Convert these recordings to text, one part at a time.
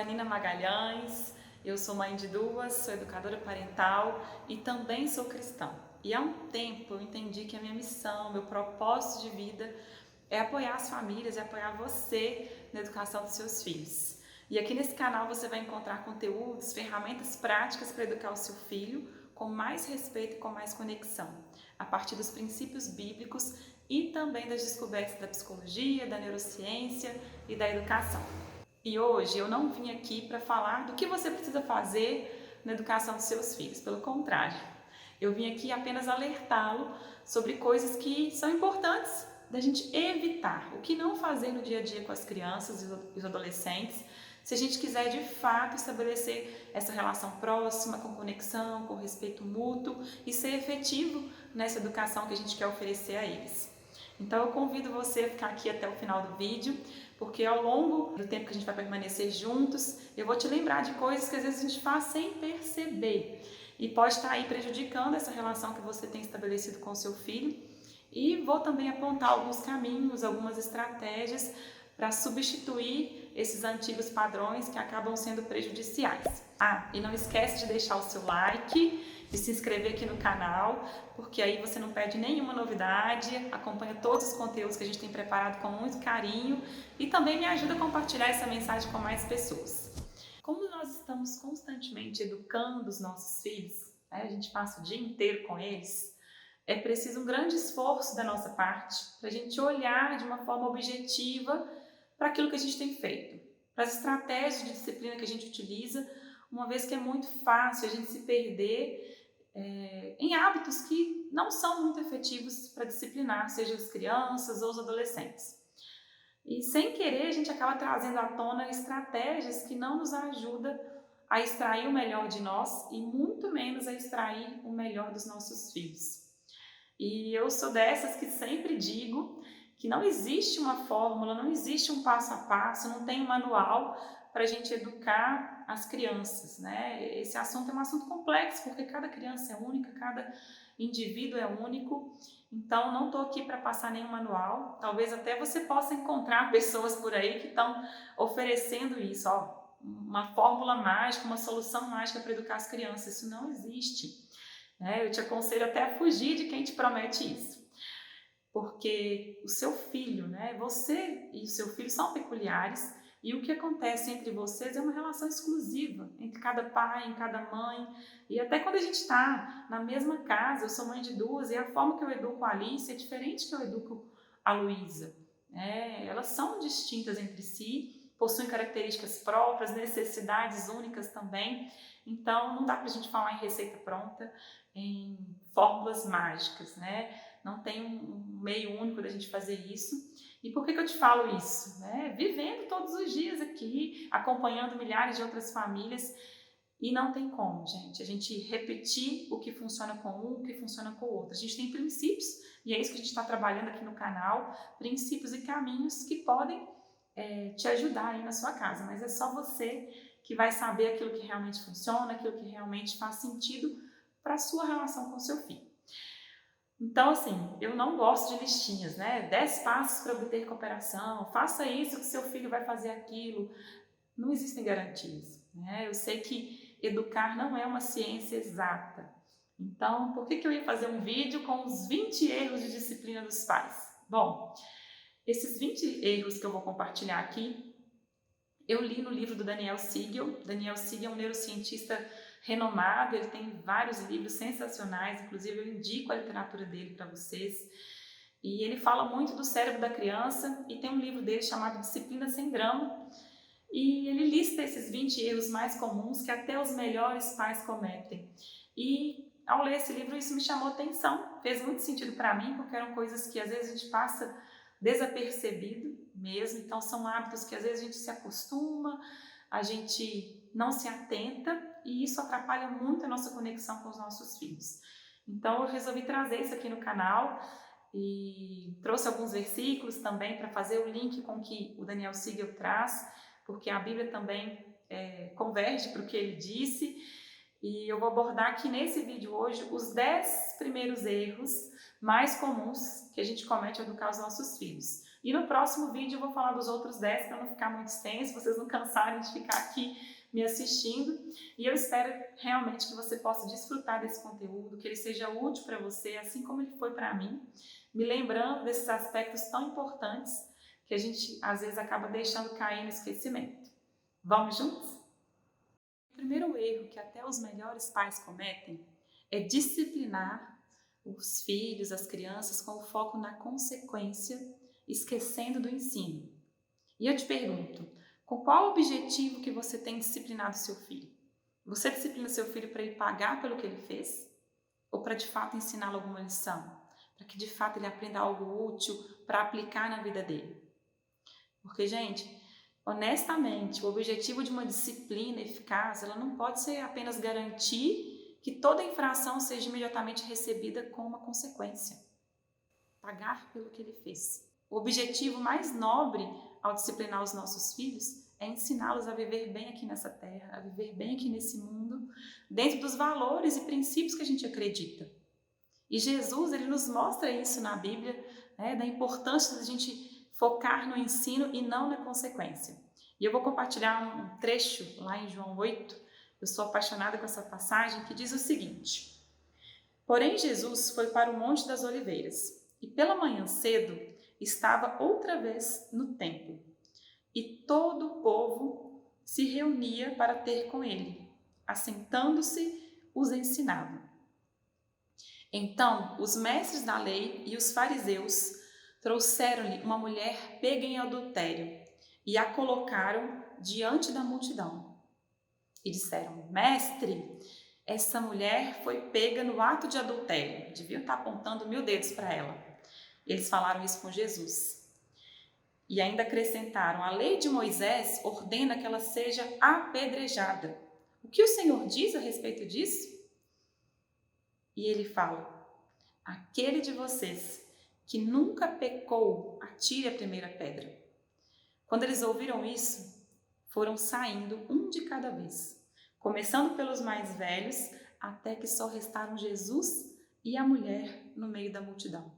Nina Magalhães, eu sou mãe de duas, sou educadora parental e também sou cristã. E há um tempo eu entendi que a minha missão, meu propósito de vida é apoiar as famílias e apoiar você na educação dos seus filhos. E aqui nesse canal você vai encontrar conteúdos, ferramentas práticas para educar o seu filho com mais respeito e com mais conexão, a partir dos princípios bíblicos e também das descobertas da psicologia, da neurociência e da educação. E hoje eu não vim aqui para falar do que você precisa fazer na educação dos seus filhos, pelo contrário. Eu vim aqui apenas alertá-lo sobre coisas que são importantes da gente evitar, o que não fazer no dia a dia com as crianças e os adolescentes, se a gente quiser de fato estabelecer essa relação próxima, com conexão, com respeito mútuo e ser efetivo nessa educação que a gente quer oferecer a eles. Então eu convido você a ficar aqui até o final do vídeo, porque ao longo do tempo que a gente vai permanecer juntos, eu vou te lembrar de coisas que às vezes a gente faz sem perceber e pode estar aí prejudicando essa relação que você tem estabelecido com o seu filho. E vou também apontar alguns caminhos, algumas estratégias para substituir esses antigos padrões que acabam sendo prejudiciais. E não esquece de deixar o seu like, de se inscrever aqui no canal, porque aí você não perde nenhuma novidade, acompanha todos os conteúdos que a gente tem preparado com muito carinho e também me ajuda a compartilhar essa mensagem com mais pessoas. Como nós estamos constantemente educando os nossos filhos, a gente passa o dia inteiro com eles, é preciso um grande esforço da nossa parte para a gente olhar de uma forma objetiva para aquilo que a gente tem feito, para as estratégias de disciplina que a gente utiliza, uma vez que é muito fácil a gente se perder em hábitos que não são muito efetivos para disciplinar, seja as crianças ou os adolescentes. E sem querer a gente acaba trazendo à tona estratégias que não nos ajudam a extrair o melhor de nós e muito menos a extrair o melhor dos nossos filhos. E eu sou dessas que sempre digo que não existe uma fórmula, não existe um passo a passo, não tem um manual para a gente educar as crianças, né? Esse assunto é um assunto complexo, porque cada criança é única, cada indivíduo é único, então não estou aqui para passar nenhum manual. Talvez até você possa encontrar pessoas por aí que estão oferecendo isso, uma fórmula mágica, uma solução mágica para educar as crianças. Isso não existe. Eu te aconselho até a fugir de quem te promete isso, porque o seu filho, você e o seu filho são peculiares e o que acontece entre vocês é uma relação exclusiva entre cada pai, em cada mãe, e até quando a gente está na mesma casa. Eu sou mãe de duas e a forma que eu educo a Alice é diferente que eu educo a Luísa. Elas são distintas entre si, possuem características próprias, necessidades únicas também. Então, não dá para a gente falar em receita pronta, em fórmulas mágicas, Não tem um meio único da gente fazer isso. E por que eu te falo isso? Vivendo todos os dias aqui, acompanhando milhares de outras famílias, e não tem como, gente, a gente repetir o que funciona com um, o que funciona com o outro. A gente tem princípios, e é isso que a gente está trabalhando aqui no canal, princípios e caminhos que podem te ajudar aí na sua casa, mas é só você que vai saber aquilo que realmente funciona, aquilo que realmente faz sentido para a sua relação com o seu filho. Então, assim, eu não gosto de listinhas, 10 passos para obter cooperação, faça isso que seu filho vai fazer aquilo. Não existem garantias, Eu sei que educar não é uma ciência exata. Então, por que eu ia fazer um vídeo com os 20 erros de disciplina dos pais? Bom, esses 20 erros que eu vou compartilhar aqui, eu li no livro do Daniel Siegel. Daniel Siegel é um neurocientista renomado, ele tem vários livros sensacionais, inclusive eu indico a literatura dele para vocês. E ele fala muito do cérebro da criança e tem um livro dele chamado Disciplina Sem Drama. E ele lista esses 20 erros mais comuns que até os melhores pais cometem. E ao ler esse livro isso me chamou atenção, fez muito sentido para mim, porque eram coisas que às vezes a gente passa desapercebido mesmo, então são hábitos que às vezes a gente se acostuma, a gente não se atenta e isso atrapalha muito a nossa conexão com os nossos filhos. Então eu resolvi trazer isso aqui no canal e trouxe alguns versículos também para fazer o link com o que o Daniel Siegel traz, porque a Bíblia também converge para o que ele disse. E eu vou abordar aqui nesse vídeo hoje os 10 primeiros erros mais comuns que a gente comete ao educar os nossos filhos. E no próximo vídeo eu vou falar dos outros 10 para não ficar muito extenso, vocês não cansarem de ficar aqui me assistindo. E eu espero realmente que você possa desfrutar desse conteúdo, que ele seja útil para você, assim como ele foi para mim, me lembrando desses aspectos tão importantes que a gente às vezes acaba deixando cair no esquecimento. Vamos juntos? O primeiro erro que até os melhores pais cometem é disciplinar os filhos, as crianças, com o foco na consequência, esquecendo do ensino. E eu te pergunto, com qual objetivo que você tem disciplinado seu filho? Você disciplina seu filho para ele pagar pelo que ele fez? Ou para de fato ensiná-lo alguma lição? Para que de fato ele aprenda algo útil para aplicar na vida dele? Porque, gente, honestamente, o objetivo de uma disciplina eficaz, ela não pode ser apenas garantir que toda infração seja imediatamente recebida com uma consequência. Pagar pelo que ele fez. O objetivo mais nobre ao disciplinar os nossos filhos é ensiná-los a viver bem aqui nessa terra, a viver bem aqui nesse mundo, dentro dos valores e princípios que a gente acredita. E Jesus, ele nos mostra isso na Bíblia, né, da importância da gente focar no ensino e não na consequência. E eu vou compartilhar um trecho lá em João 8, eu sou apaixonada com essa passagem, que diz o seguinte: Porém Jesus foi para o Monte das Oliveiras, e pela manhã cedo estava outra vez no templo, e todo o povo se reunia para ter com ele. Assentando-se, os ensinava. Então, os mestres da lei e os fariseus trouxeram-lhe uma mulher pega em adultério e a colocaram diante da multidão. E disseram: Mestre, essa mulher foi pega no ato de adultério. Deviam estar apontando 1000 dedos para ela. Eles falaram isso com Jesus. E ainda acrescentaram: a lei de Moisés ordena que ela seja apedrejada. O que o Senhor diz a respeito disso? E ele fala: aquele de vocês que nunca pecou, atire a primeira pedra. Quando eles ouviram isso, foram saindo um de cada vez, começando pelos mais velhos, até que só restaram Jesus e a mulher no meio da multidão.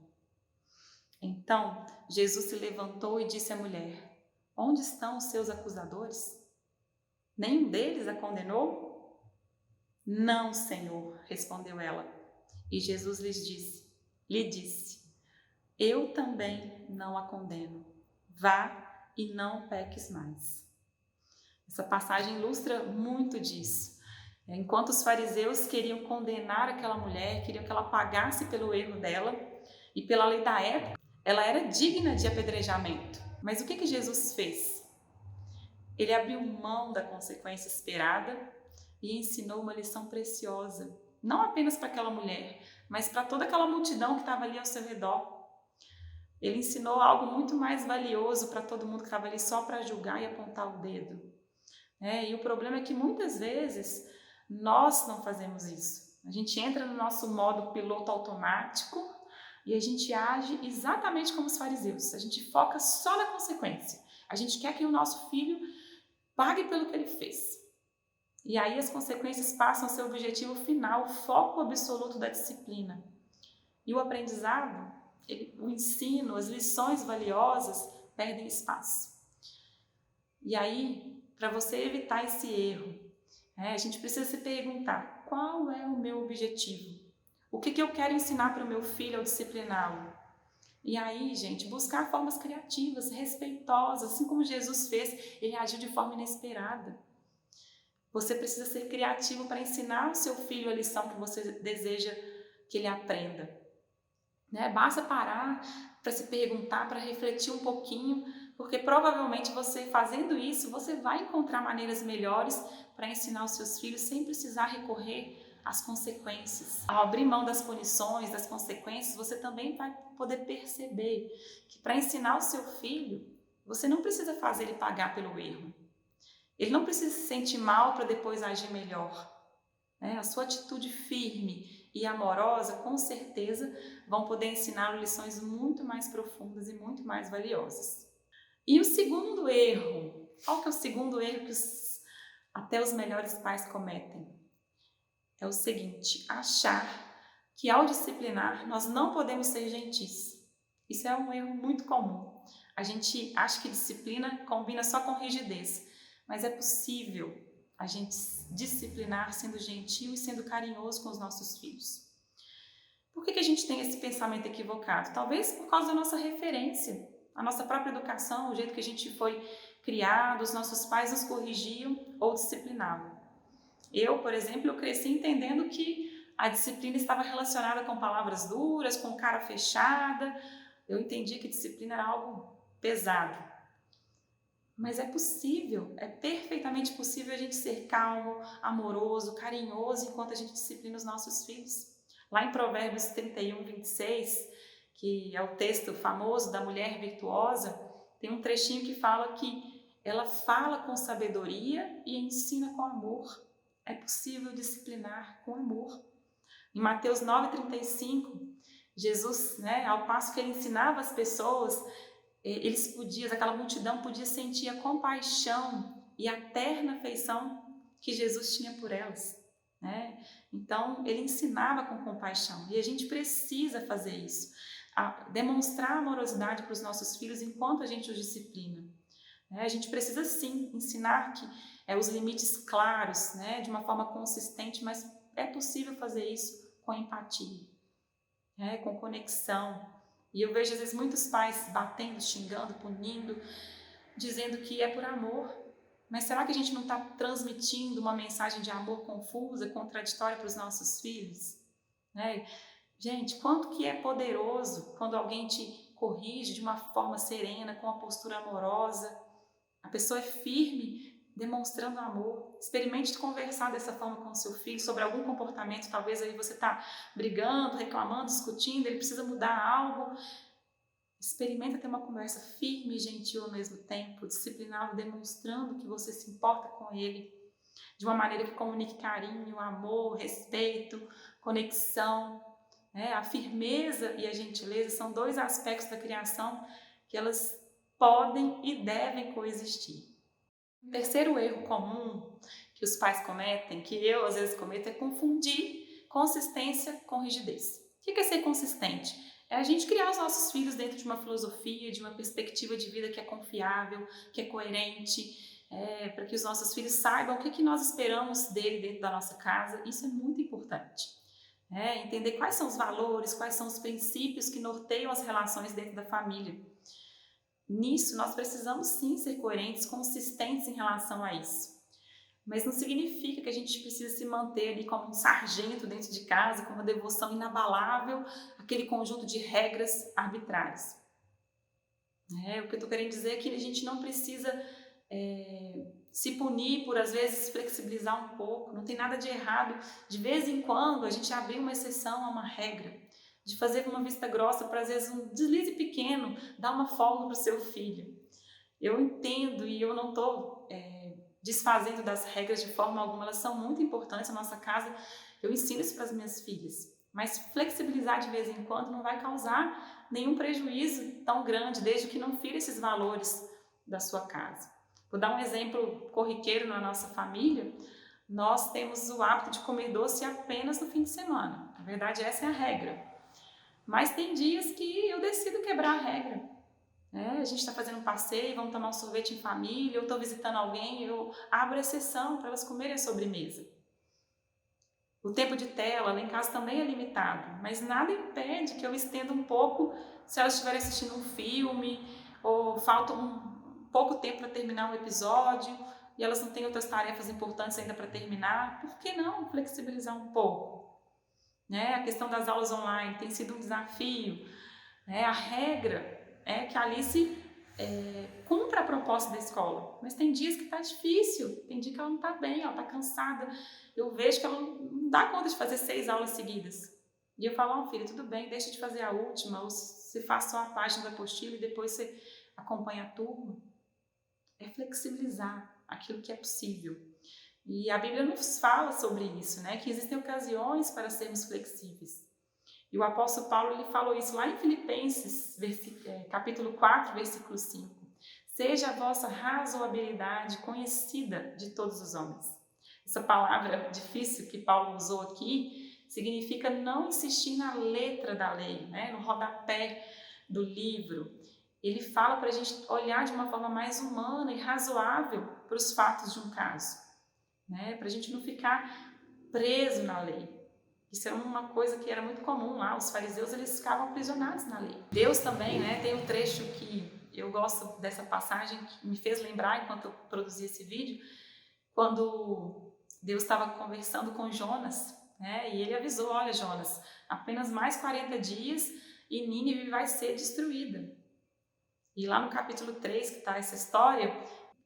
Então, Jesus se levantou e disse à mulher: onde estão os seus acusadores? Nenhum deles a condenou? Não, Senhor, respondeu ela. E Jesus lhe disse: eu também não a condeno. Vá e não peques mais. Essa passagem ilustra muito disso. Enquanto os fariseus queriam condenar aquela mulher, queriam que ela pagasse pelo erro dela, e pela lei da época, ela era digna de apedrejamento. Mas o que Jesus fez? Ele abriu mão da consequência esperada e ensinou uma lição preciosa, não apenas para aquela mulher, mas para toda aquela multidão que estava ali ao seu redor. Ele ensinou algo muito mais valioso para todo mundo que estava ali só para julgar e apontar o dedo. E o problema é que muitas vezes nós não fazemos isso. A gente entra no nosso modo piloto automático e a gente age exatamente como os fariseus. A gente foca só na consequência. A gente quer que o nosso filho pague pelo que ele fez. E aí as consequências passam a ser o objetivo final, o foco absoluto da disciplina. E o aprendizado, o ensino, as lições valiosas perdem espaço. E aí, para você evitar esse erro, a gente precisa se perguntar: qual é o meu objetivo? O que eu quero ensinar para o meu filho ao discipliná-lo? E aí, gente, buscar formas criativas, respeitosas, assim como Jesus fez, ele agiu de forma inesperada. Você precisa ser criativo para ensinar o seu filho a lição que você deseja que ele aprenda. Basta parar para se perguntar, para refletir um pouquinho, porque provavelmente você fazendo isso, você vai encontrar maneiras melhores para ensinar os seus filhos sem precisar recorrer às consequências. Ao abrir mão das punições, das consequências, você também vai poder perceber que para ensinar o seu filho, você não precisa fazer ele pagar pelo erro. Ele não precisa se sentir mal para depois agir melhor. A sua atitude firme e amorosa, com certeza, vão poder ensiná-lo lições muito mais profundas e muito mais valiosas. E o segundo erro, qual que é o segundo erro que até os melhores pais cometem? É o seguinte: achar que ao disciplinar nós não podemos ser gentis Isso é um erro muito comum. A gente acha que disciplina combina só com rigidez, mas é possível a gente disciplinar sendo gentil e sendo carinhoso com os nossos filhos. Por que a gente tem esse pensamento equivocado? Talvez por causa da nossa referência, a nossa própria educação, o jeito que a gente foi criado, os nossos pais nos corrigiam ou disciplinavam. Eu, por exemplo, eu cresci entendendo que a disciplina estava relacionada com palavras duras, com cara fechada. Eu entendi que disciplina era algo pesado. Mas é possível, é perfeitamente possível a gente ser calmo, amoroso, carinhoso enquanto a gente disciplina os nossos filhos. Lá em Provérbios 31, 26, que é o texto famoso da mulher virtuosa, tem um trechinho que fala que ela fala com sabedoria e ensina com amor. É possível disciplinar com amor. Em Mateus 9,35, Jesus, ao passo que ele ensinava as pessoas, aquela multidão podia sentir a compaixão e a terna afeição que Jesus tinha por elas. Então, ele ensinava com compaixão e a gente precisa fazer isso, demonstrar amorosidade para os nossos filhos enquanto a gente os disciplina. A gente precisa sim ensinar que os limites claros, de uma forma consistente, mas é possível fazer isso com empatia, com conexão. E eu vejo às vezes muitos pais batendo, xingando, punindo, dizendo que é por amor. Mas será que a gente não está transmitindo uma mensagem de amor confusa, contraditória para os nossos filhos? Gente, quanto que é poderoso quando alguém te corrige de uma forma serena, com uma postura amorosa. A pessoa é firme, demonstrando amor. Experimente conversar dessa forma com o seu filho sobre algum comportamento. Talvez aí você está brigando, reclamando, discutindo, ele precisa mudar algo. Experimenta ter uma conversa firme e gentil ao mesmo tempo, disciplinado, demonstrando que você se importa com ele, de uma maneira que comunique carinho, amor, respeito, conexão. A firmeza e a gentileza são dois aspectos da criação que elas podem e devem coexistir. O terceiro erro comum que os pais cometem, que eu às vezes cometo, é confundir consistência com rigidez. O que é ser consistente? É a gente criar os nossos filhos dentro de uma filosofia, de uma perspectiva de vida que é confiável, que é coerente, para que os nossos filhos saibam o que nós esperamos dele dentro da nossa casa. Isso é muito importante. Entender quais são os valores, quais são os princípios que norteiam as relações dentro da família. Nisso, nós precisamos sim ser coerentes, consistentes em relação a isso. Mas não significa que a gente precisa se manter ali como um sargento dentro de casa, com uma devoção inabalável, aquele conjunto de regras arbitrárias. O que eu estou querendo dizer é que a gente não precisa se punir por, às vezes, flexibilizar um pouco. Não tem nada de errado, de vez em quando, a gente abrir uma exceção a uma regra, de fazer uma vista grossa para, às vezes, um deslize pequeno, dar uma folga para o seu filho. Eu entendo e eu não estou desfazendo das regras de forma alguma, elas são muito importantes na nossa casa, eu ensino isso para as minhas filhas. Mas flexibilizar de vez em quando não vai causar nenhum prejuízo tão grande, desde que não fira esses valores da sua casa. Vou dar um exemplo corriqueiro na nossa família. Nós temos o hábito de comer doce apenas no fim de semana. Na verdade, essa é a regra. Mas tem dias que eu decido quebrar a regra. A gente está fazendo um passeio, vamos tomar um sorvete em família, eu estou visitando alguém, eu abro exceção para elas comerem a sobremesa. O tempo de tela lá em casa também é limitado, mas nada impede que eu estenda um pouco se elas estiverem assistindo um filme ou falta um pouco tempo para terminar um episódio e elas não têm outras tarefas importantes ainda para terminar. Por que não flexibilizar um pouco? A questão das aulas online tem sido um desafio. A regra é que a Alice cumpra a proposta da escola, mas tem dias que está difícil, tem dia que ela não está bem, ela está cansada, eu vejo que ela não dá conta de fazer 6 aulas seguidas, e eu falo, filha, tudo bem, deixa de fazer a última, ou você faz só a página da apostila e depois você acompanha a turma. É flexibilizar aquilo que é possível, e a Bíblia nos fala sobre isso, que existem ocasiões para sermos flexíveis. E o apóstolo Paulo ele falou isso lá em Filipenses, capítulo 4, versículo 5. Seja a vossa razoabilidade conhecida de todos os homens. Essa palavra difícil que Paulo usou aqui significa não insistir na letra da lei, no rodapé, do livro, ele fala para a gente olhar de uma forma mais humana e razoável para os fatos de um caso, né? Para a gente não ficar preso na lei. Isso era uma coisa que era muito comum lá, os fariseus eles ficavam aprisionados na lei. Deus também, né, tem um trecho que eu gosto dessa passagem, que me fez lembrar enquanto eu produzia esse vídeo, quando Deus estava conversando com Jonas, né, e ele avisou, olha Jonas, apenas mais 40 dias e Nínive vai ser destruída. E lá no capítulo 3, que está essa história,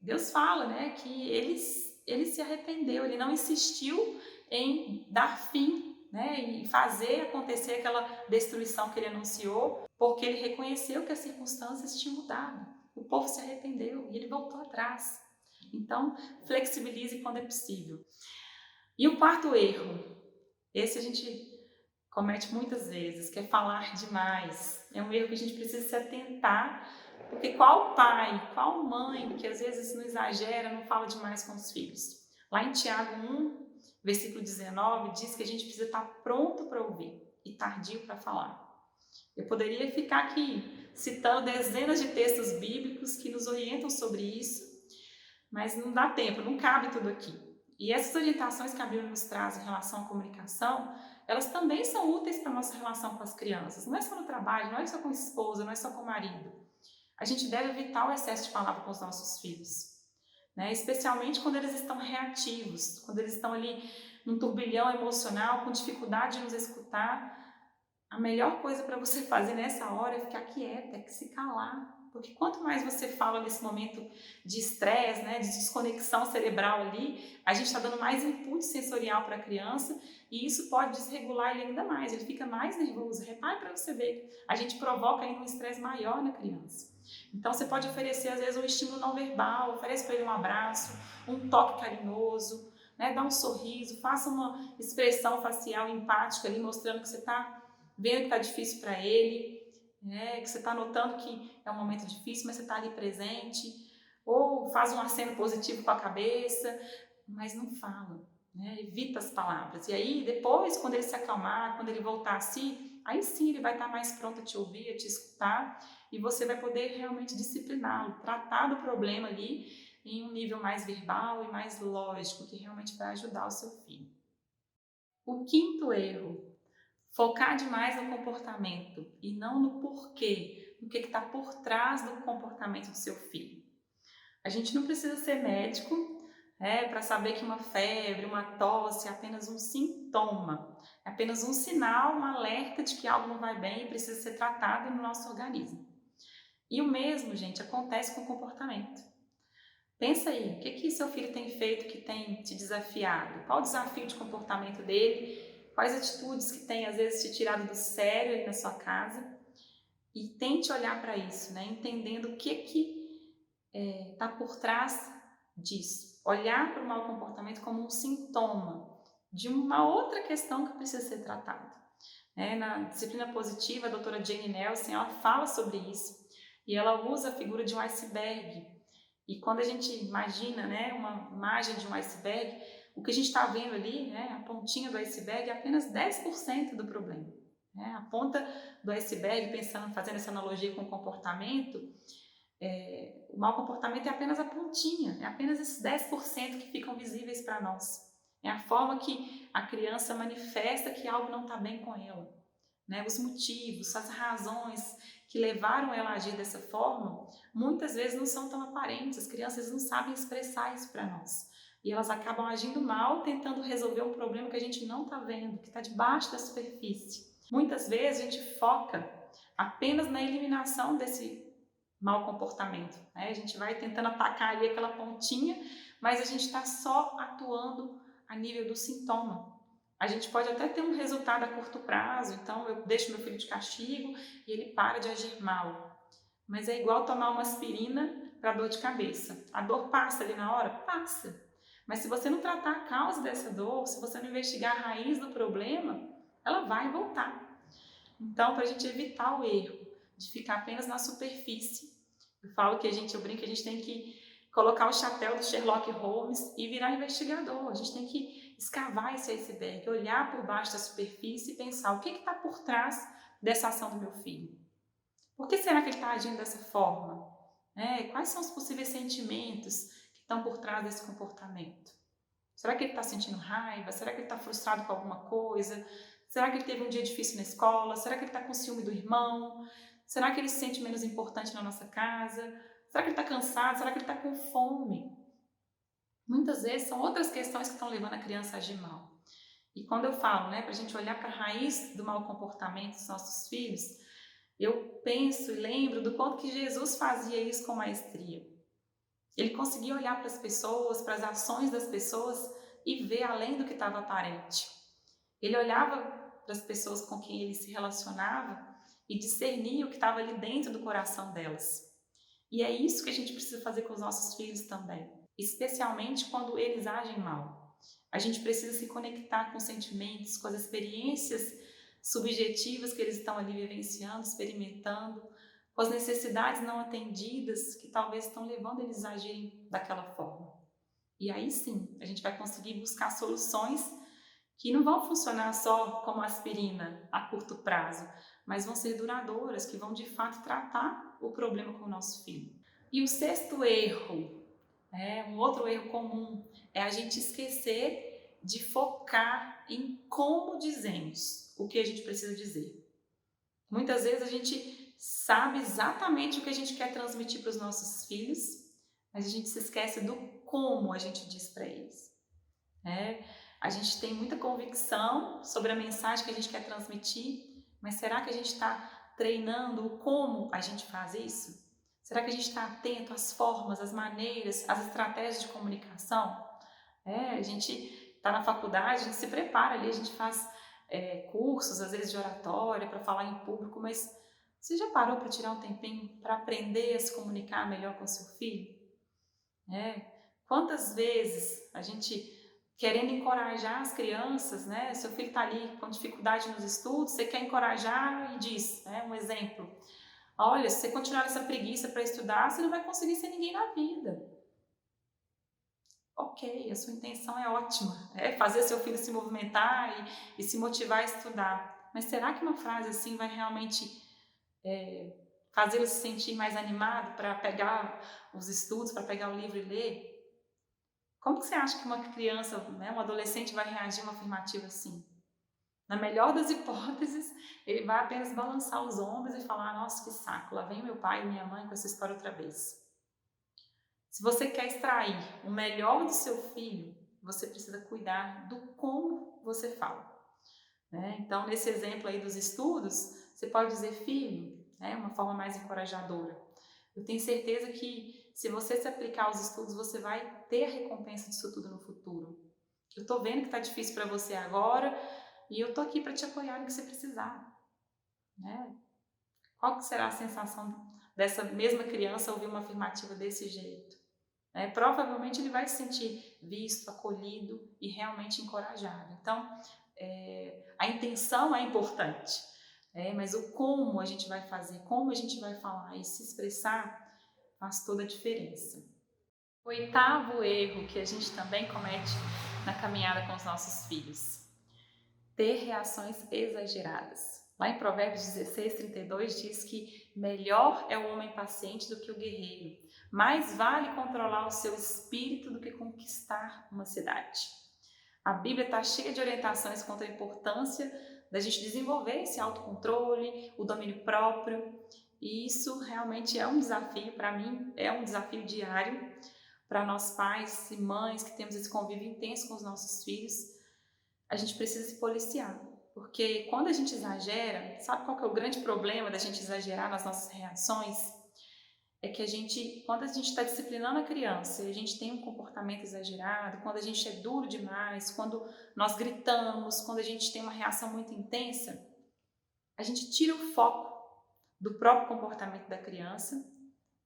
Deus fala, né, que ele se arrependeu, ele não insistiu em dar fim, né, e fazer acontecer aquela destruição que ele anunciou, porque ele reconheceu que as circunstâncias tinham mudado. O povo se arrependeu e ele voltou atrás. Então, flexibilize quando é possível. E o quarto erro, esse a gente comete muitas vezes, que é falar demais. É um erro que a gente precisa se atentar, porque qual pai, qual mãe que às vezes não exagera, não fala demais com os filhos? Lá em Tiago 1, versículo 19, diz que a gente precisa estar pronto para ouvir e tardio para falar. Eu poderia ficar aqui citando dezenas de textos bíblicos que nos orientam sobre isso, mas não dá tempo, não cabe tudo aqui. E essas orientações que a Bíblia nos traz em relação à comunicação, elas também são úteis para a nossa relação com as crianças. Não é só no trabalho, não é só com a esposa, não é só com o marido. A gente deve evitar o excesso de palavra com os nossos filhos, né? Especialmente quando eles estão reativos, quando eles estão ali num turbilhão emocional, com dificuldade de nos escutar. A melhor coisa para você fazer nessa hora é ficar quieta, é que se calar. Porque quanto mais você fala nesse momento de estresse, né, de desconexão cerebral ali, a gente está dando mais input sensorial para a criança e isso pode desregular ele ainda mais, ele fica mais nervoso. Repare para você ver, a gente provoca ainda um estresse maior na criança. Então você pode oferecer às vezes um estímulo não verbal, oferece para ele um abraço, um toque carinhoso, né, dá um sorriso, faça uma expressão facial empática ali, mostrando que você está vendo que está difícil para ele, né, que você está notando que é um momento difícil, mas você está ali presente, ou faz um aceno positivo com a cabeça, mas não fala, né, evita as palavras. E aí, depois, quando ele se acalmar, quando ele voltar a si, aí sim ele vai estar mais pronto a te ouvir, a te escutar, e você vai poder realmente discipliná-lo, tratar do problema ali em um nível mais verbal e mais lógico, que realmente vai ajudar o seu filho. O quinto erro: focar demais no comportamento e não no porquê, no que está por trás do comportamento do seu filho. A gente não precisa ser médico para saber que uma febre, uma tosse é apenas um sintoma, é apenas um sinal, um alerta de que algo não vai bem e precisa ser tratado no nosso organismo. E o mesmo, gente, acontece com o comportamento. Pensa aí, o que seu filho tem feito que tem te desafiado? Qual o desafio de comportamento dele? Quais atitudes que tem, às vezes, te tirado do sério aí na sua casa? E tente olhar para isso, né? Entendendo o que está por trás disso. Olhar para o mau comportamento como um sintoma de uma outra questão que precisa ser tratada. Na disciplina positiva, a doutora Jane Nelson, ela fala sobre isso e ela usa a figura de um iceberg. E quando a gente imagina, né, uma imagem de um iceberg, o que a gente está vendo ali, né, a pontinha do iceberg, é apenas 10% do problema. Né? A ponta do iceberg, fazendo essa analogia com o comportamento, o mau comportamento é apenas a pontinha, é apenas esses 10% que ficam visíveis para nós. É a forma que a criança manifesta que algo não está bem com ela. Né? Os motivos, as razões que levaram ela a agir dessa forma, muitas vezes não são tão aparentes. As crianças não sabem expressar isso para nós. E elas acabam agindo mal, tentando resolver um problema que a gente não está vendo, que está debaixo da superfície. Muitas vezes a gente foca apenas na eliminação desse mau comportamento. Né? A gente vai tentando atacar ali aquela pontinha, mas a gente está só atuando a nível do sintoma. A gente pode até ter um resultado a curto prazo, então eu deixo meu filho de castigo e ele para de agir mal. Mas é igual tomar uma aspirina para dor de cabeça. A dor passa ali na hora? Passa. Mas se você não tratar a causa dessa dor, se você não investigar a raiz do problema, ela vai voltar. Então, para a gente evitar o erro de ficar apenas na superfície, eu brinco que a gente tem que colocar o chapéu do Sherlock Holmes e virar investigador. A gente tem que escavar esse iceberg, olhar por baixo da superfície e pensar o que está por trás dessa ação do meu filho. Por que será que ele está agindo dessa forma? Quais são os possíveis sentimentos que estão por trás desse comportamento? Será que ele está sentindo raiva? Será que ele está frustrado com alguma coisa? Será que ele teve um dia difícil na escola? Será que ele está com ciúme do irmão? Será que ele se sente menos importante na nossa casa? Será que ele está cansado? Será que ele está com fome? Muitas vezes são outras questões que estão levando a criança a agir mal. E quando eu falo, para a gente olhar para a raiz do mau comportamento dos nossos filhos, eu penso e lembro do quanto que Jesus fazia isso com maestria. Ele conseguia olhar para as pessoas, para as ações das pessoas e ver além do que estava aparente. Ele olhava para as pessoas com quem ele se relacionava e discernia o que estava ali dentro do coração delas. E é isso que a gente precisa fazer com os nossos filhos também, especialmente quando eles agem mal. A gente precisa se conectar com os sentimentos, com as experiências subjetivas que eles estão ali vivenciando, experimentando, com as necessidades não atendidas que talvez estão levando eles a agirem daquela forma. E aí sim, a gente vai conseguir buscar soluções que não vão funcionar só como aspirina a curto prazo, mas vão ser duradouras, que vão de fato tratar o problema com o nosso filho. E o sexto erro, um outro erro comum, é a gente esquecer de focar em como dizemos o que a gente precisa dizer. Muitas vezes a gente sabe exatamente o que a gente quer transmitir para os nossos filhos, mas a gente se esquece do como a gente diz para eles. A gente tem muita convicção sobre a mensagem que a gente quer transmitir, mas será que a gente está treinando o como a gente faz isso? Será que a gente está atento às formas, às maneiras, às estratégias de comunicação? A gente está na faculdade, a gente se prepara ali, a gente faz cursos, às vezes de oratória, para falar em público, mas você já parou para tirar um tempinho para aprender a se comunicar melhor com seu filho? Quantas vezes a gente, querendo encorajar as crianças, seu filho está ali com dificuldade nos estudos, você quer encorajar e diz, um exemplo, olha, se você continuar essa preguiça para estudar, você não vai conseguir ser ninguém na vida. Ok, a sua intenção é ótima, fazer seu filho se movimentar e se motivar a estudar, mas será que uma frase assim vai realmente fazê-lo se sentir mais animado para pegar os estudos, para pegar o livro e ler? Como que você acha que uma criança, um adolescente vai reagir a uma afirmativa assim? Na melhor das hipóteses, ele vai apenas balançar os ombros e falar, nossa, que saco, lá vem meu pai e minha mãe com essa história outra vez. Se você quer extrair o melhor do seu filho, você precisa cuidar do como você fala. Então, nesse exemplo aí dos estudos, você pode dizer, filho, uma forma mais encorajadora. Eu tenho certeza que se você se aplicar aos estudos, você vai ter a recompensa disso tudo no futuro. Eu estou vendo que está difícil para você agora e eu estou aqui para te apoiar no que você precisar. Qual que será a sensação dessa mesma criança ouvir uma afirmativa desse jeito? Provavelmente ele vai se sentir visto, acolhido e realmente encorajado. Então, a intenção é importante, mas o como a gente vai fazer, como a gente vai falar e se expressar faz toda a diferença. O oitavo erro que a gente também comete na caminhada com os nossos filhos: ter reações exageradas. Lá em Provérbios 16:32 diz que melhor é o homem paciente do que o guerreiro. Mais vale controlar o seu espírito do que conquistar uma cidade. A Bíblia está cheia de orientações quanto à importância da gente desenvolver esse autocontrole, o domínio próprio. E isso realmente é um desafio, para mim, é um desafio diário para nós pais e mães que temos esse convívio intenso com os nossos filhos. A gente precisa se policiar, porque quando a gente exagera, sabe qual que é o grande problema da gente exagerar nas nossas reações? É que quando a gente está disciplinando a criança e a gente tem um comportamento exagerado, quando a gente é duro demais, quando nós gritamos, quando a gente tem uma reação muito intensa, a gente tira o foco do próprio comportamento da criança,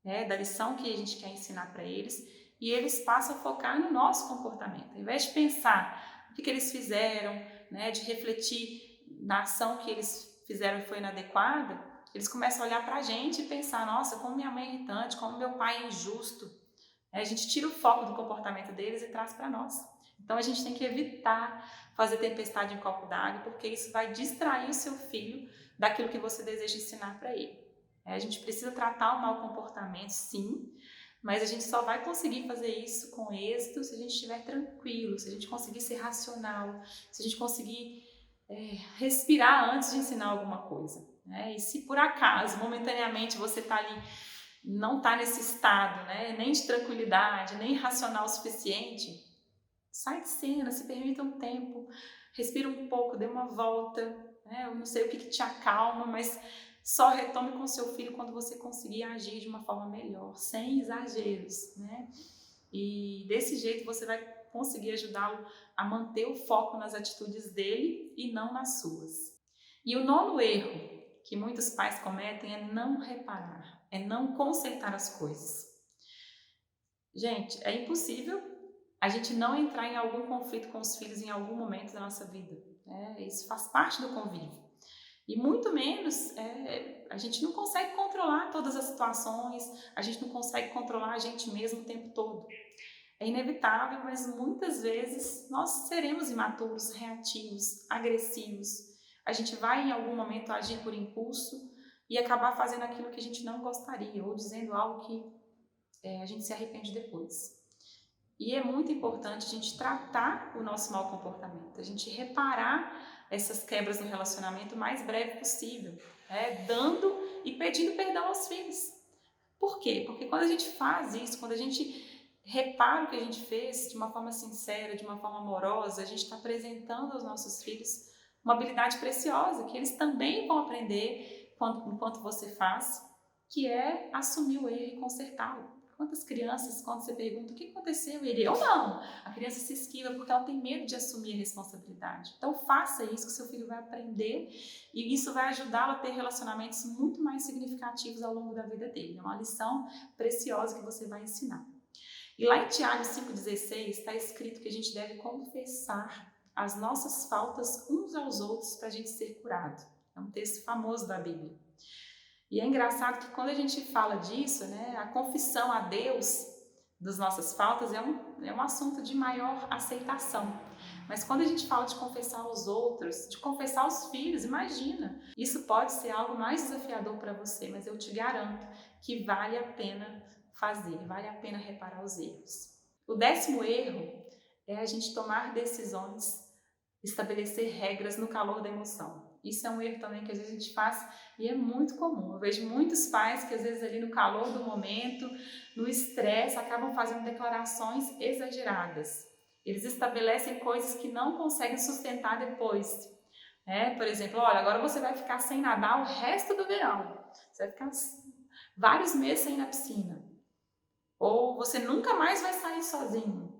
da lição que a gente quer ensinar para eles, e eles passam a focar no nosso comportamento. Ao invés de pensar o que eles fizeram, de refletir na ação que eles fizeram e foi inadequada, eles começam a olhar pra gente e pensar, nossa, como minha mãe é irritante, como meu pai é injusto. A gente tira o foco do comportamento deles e traz para nós. Então a gente tem que evitar fazer tempestade em copo d'água, porque isso vai distrair o seu filho daquilo que você deseja ensinar para ele. A gente precisa tratar o mau comportamento, sim, mas a gente só vai conseguir fazer isso com êxito se a gente estiver tranquilo, se a gente conseguir ser racional, se a gente conseguir respirar antes de ensinar alguma coisa. E se por acaso, momentaneamente, você está ali, não está nesse estado, nem de tranquilidade, nem racional o suficiente, sai de cena, se permita um tempo, respira um pouco, dê uma volta, eu não sei o que te acalma, mas só retome com seu filho quando você conseguir agir de uma forma melhor, sem exageros, E desse jeito você vai conseguir ajudá-lo a manter o foco nas atitudes dele e não nas suas. E o 9º erro que muitos pais cometem é não reparar, é não consertar as coisas. Gente, é impossível a gente não entrar em algum conflito com os filhos em algum momento da nossa vida. Isso faz parte do convívio. E muito menos, a gente não consegue controlar todas as situações, a gente não consegue controlar a gente mesmo o tempo todo. É inevitável, mas muitas vezes nós seremos imaturos, reativos, agressivos. A gente vai em algum momento agir por impulso e acabar fazendo aquilo que a gente não gostaria, ou dizendo algo que a gente se arrepende depois. E é muito importante a gente tratar o nosso mau comportamento, a gente reparar essas quebras no relacionamento o mais breve possível, dando e pedindo perdão aos filhos. Por quê? Porque quando a gente faz isso, quando a gente repara o que a gente fez de uma forma sincera, de uma forma amorosa, a gente está apresentando aos nossos filhos uma habilidade preciosa, que eles também vão aprender enquanto você faz, que é assumir o erro e consertá-lo. Quantas crianças, quando você pergunta o que aconteceu, eu não. A criança se esquiva porque ela tem medo de assumir a responsabilidade. Então faça isso que seu filho vai aprender e isso vai ajudá-lo a ter relacionamentos muito mais significativos ao longo da vida dele. É uma lição preciosa que você vai ensinar. E lá em Tiago 5,16 está escrito que a gente deve confessar as nossas faltas uns aos outros para a gente ser curado. É um texto famoso da Bíblia. E é engraçado que quando a gente fala disso, a confissão a Deus das nossas faltas é um assunto de maior aceitação. Mas quando a gente fala de confessar aos outros, de confessar aos filhos, imagina, isso pode ser algo mais desafiador para você, mas eu te garanto que vale a pena fazer, vale a pena reparar os erros. O 10º erro é a gente tomar decisões, estabelecer regras no calor da emoção. Isso é um erro também que às vezes a gente faz e é muito comum. Eu vejo muitos pais que às vezes ali no calor do momento, no estresse, acabam fazendo declarações exageradas. Eles estabelecem coisas que não conseguem sustentar depois. Por exemplo, olha, agora você vai ficar sem nadar o resto do verão. Você vai ficar vários meses sem ir na piscina. Ou você nunca mais vai sair sozinho.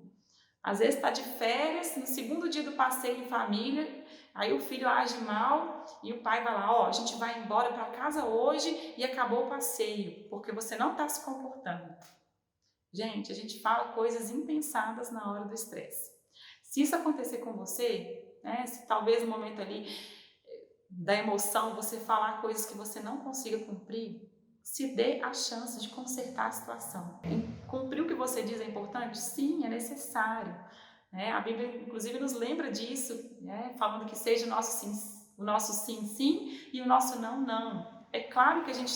Às vezes está de férias, no segundo dia do passeio em família, aí o filho age mal e o pai vai lá, a gente vai embora para casa hoje e acabou o passeio, porque você não está se comportando. Gente, a gente fala coisas impensadas na hora do estresse. Se isso acontecer com você, se talvez no momento ali da emoção você falar coisas que você não consiga cumprir, se dê a chance de consertar a situação. Cumprir o que você diz é importante? Sim, é necessário. A Bíblia, inclusive, nos lembra disso, falando que seja o nosso sim, sim e o nosso não, não. É claro que a gente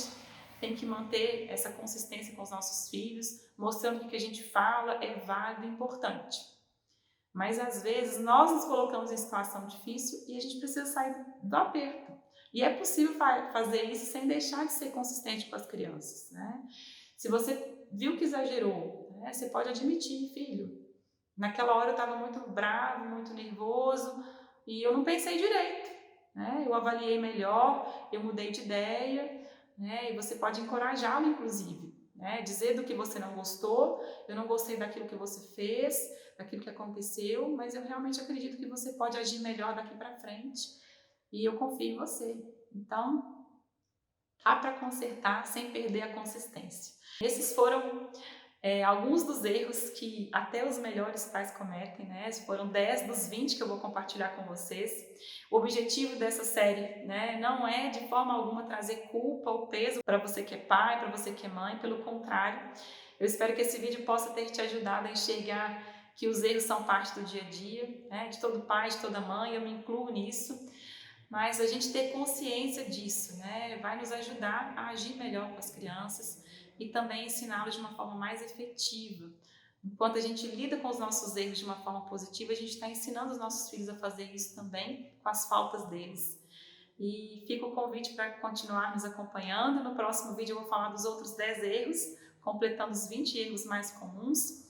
tem que manter essa consistência com os nossos filhos, mostrando que o que a gente fala é válido e importante. Mas, às vezes, nós nos colocamos em situação difícil e a gente precisa sair do aperto. E é possível fazer isso sem deixar de ser consistente com as crianças. Se você viu que exagerou, você pode admitir, filho, naquela hora eu estava muito bravo, muito nervoso e eu não pensei direito. Eu avaliei melhor, eu mudei de ideia, e você pode encorajá-lo, inclusive. Dizer do que você não gostou, eu não gostei daquilo que você fez, daquilo que aconteceu, mas eu realmente acredito que você pode agir melhor daqui para frente. E eu confio em você. Então, há para consertar sem perder a consistência. Esses foram alguns dos erros que até os melhores pais cometem, Foram 10 dos 20 que eu vou compartilhar com vocês. O objetivo dessa série, não é de forma alguma trazer culpa ou peso para você que é pai, para você que é mãe, pelo contrário. Eu espero que esse vídeo possa ter te ajudado a enxergar que os erros são parte do dia a dia, de todo pai, de toda mãe, eu me incluo nisso. mas a gente ter consciência disso, né, vai nos ajudar a agir melhor com as crianças e também ensiná-los de uma forma mais efetiva. Enquanto a gente lida com os nossos erros de uma forma positiva, a gente está ensinando os nossos filhos a fazer isso também com as faltas deles. E fica o convite para continuar nos acompanhando. No próximo vídeo eu vou falar dos outros 10 erros, completando os 20 erros mais comuns.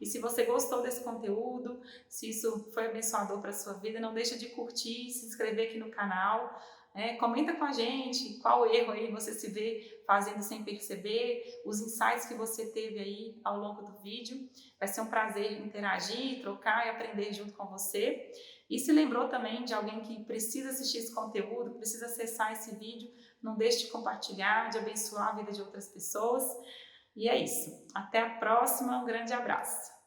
E se você gostou desse conteúdo, se isso foi abençoador para a sua vida, não deixa de curtir, se inscrever aqui no canal. Comenta com a gente qual erro aí você se vê fazendo sem perceber, os insights que você teve aí ao longo do vídeo. Vai ser um prazer interagir, trocar e aprender junto com você. E se lembrou também de alguém que precisa assistir esse conteúdo, precisa acessar esse vídeo, não deixe de compartilhar, de abençoar a vida de outras pessoas. E é isso. Até a próxima. Um grande abraço.